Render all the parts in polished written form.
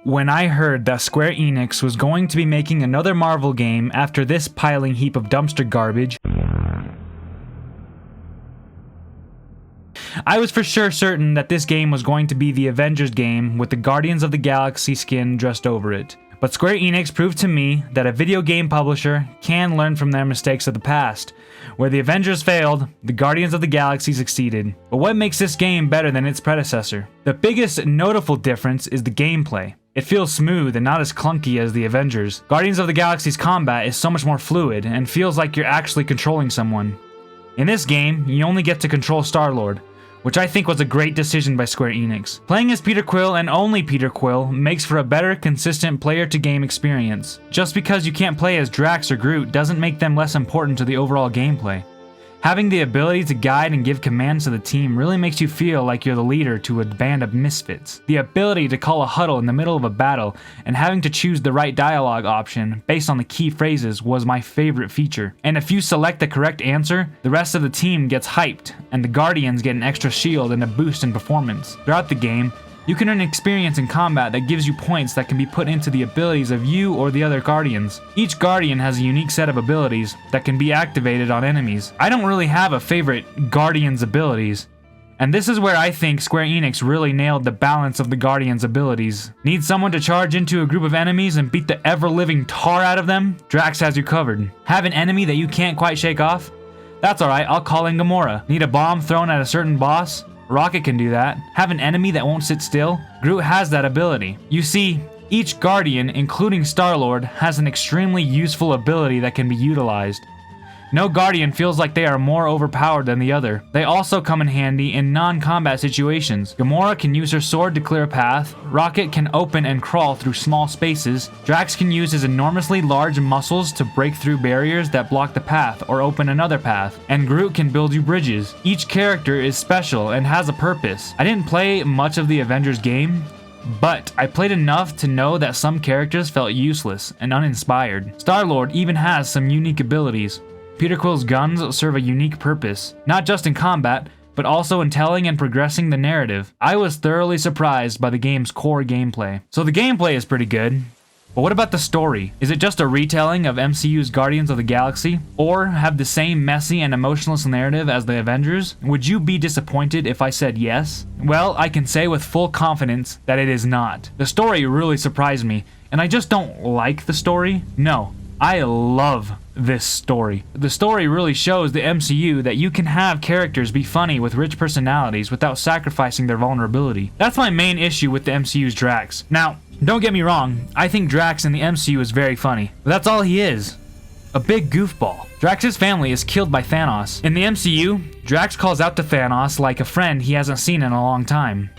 When I heard that Square Enix was going to be making another Marvel game after this piling heap of dumpster garbage, I was for sure certain that this game was going to be the Avengers game with the Guardians of the Galaxy skin dressed over it. But Square Enix proved to me that a video game publisher can learn from their mistakes of the past. Where the Avengers failed, the Guardians of the Galaxy succeeded. But what makes this game better than its predecessor? The biggest notable difference is the gameplay. It feels smooth and not as clunky as the Avengers. Guardians of the Galaxy's combat is so much more fluid and feels like you're actually controlling someone. In this game, you only get to control Star-Lord, which I think was a great decision by Square Enix. Playing as Peter Quill and only Peter Quill makes for a better, consistent player-to-game experience. Just because you can't play as Drax or Groot doesn't make them less important to the overall gameplay. Having the ability to guide and give commands to the team really makes you feel like you're the leader to a band of misfits. The ability to call a huddle in the middle of a battle and having to choose the right dialogue option based on the key phrases was my favorite feature. And if you select the correct answer, the rest of the team gets hyped, and the Guardians get an extra shield and a boost in performance. Throughout the game, you can earn experience in combat that gives you points that can be put into the abilities of you or the other Guardians. Each Guardian has a unique set of abilities that can be activated on enemies. I don't really have a favorite Guardian's abilities, and this is where I think Square Enix really nailed the balance of the Guardian's abilities. Need someone to charge into a group of enemies and beat the ever-living tar out of them? Drax has you covered. Have an enemy that you can't quite shake off? That's alright, I'll call in Gamora. Need a bomb thrown at a certain boss? Rocket can do that. Have an enemy that won't sit still? Groot has that ability. You see, each Guardian, including Star-Lord, has an extremely useful ability that can be utilized. No Guardian feels like they are more overpowered than the other. They also come in handy in non-combat situations. Gamora can use her sword to clear a path, Rocket can open and crawl through small spaces, Drax can use his enormously large muscles to break through barriers that block the path or open another path, and Groot can build you bridges. Each character is special and has a purpose. I didn't play much of the Avengers game, but I played enough to know that some characters felt useless and uninspired. Star-Lord even has some unique abilities. Peter Quill's guns serve a unique purpose, not just in combat, but also in telling and progressing the narrative. I was thoroughly surprised by the game's core gameplay. So the gameplay is pretty good, but what about the story? Is it just a retelling of MCU's Guardians of the Galaxy? Or have the same messy and emotionless narrative as the Avengers? Would you be disappointed if I said yes? Well, I can say with full confidence that it is not. The story really surprised me, and I just don't like the story. No, I love this story. The story really shows the MCU that you can have characters be funny with rich personalities without sacrificing their vulnerability. That's my main issue with the MCU's Drax. Now, don't get me wrong, I think Drax in the MCU is very funny, but that's all he is. A big goofball. Drax's family is killed by Thanos. In the MCU, Drax calls out to Thanos like a friend he hasn't seen in a long time.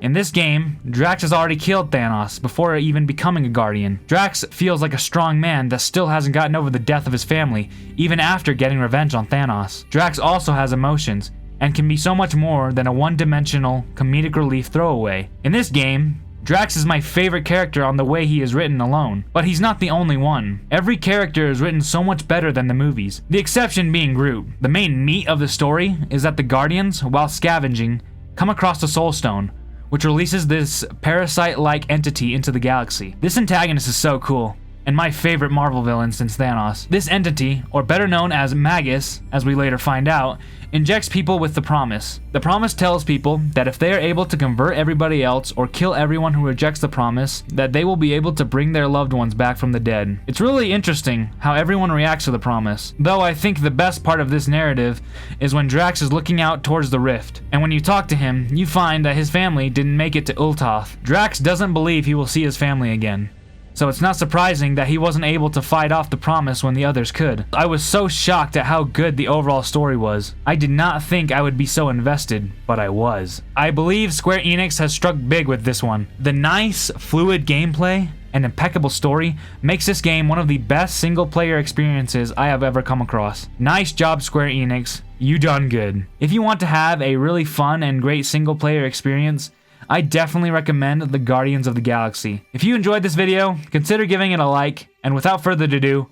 In this game, Drax has already killed Thanos before even becoming a Guardian. Drax feels like a strong man that still hasn't gotten over the death of his family, even after getting revenge on Thanos. Drax also has emotions, and can be so much more than a one-dimensional, comedic relief throwaway. In this game, Drax is my favorite character on the way he is written alone, but he's not the only one. Every character is written so much better than the movies, the exception being Groot. The main meat of the story is that the Guardians, while scavenging, come across the Soul Stone, which releases this parasite-like entity into the galaxy. This antagonist is so cool, and my favorite Marvel villain since Thanos. This entity, or better known as Magus, as we later find out, injects people with the Promise. The Promise tells people that if they are able to convert everybody else or kill everyone who rejects the Promise, that they will be able to bring their loved ones back from the dead. It's really interesting how everyone reacts to the Promise, though I think the best part of this narrative is when Drax is looking out towards the rift, and when you talk to him, you find that his family didn't make it to Ultoth. Drax doesn't believe he will see his family again, so it's not surprising that he wasn't able to fight off the Promise when the others could. I was so shocked at how good the overall story was. I did not think I would be so invested, but I was. I believe Square Enix has struck big with this one. The nice, fluid gameplay and impeccable story makes this game one of the best single-player experiences I have ever come across. Nice job, Square Enix. You done good. If you want to have a really fun and great single-player experience, I definitely recommend the Guardians of the Galaxy. If you enjoyed this video, consider giving it a like, and without further ado,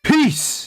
peace!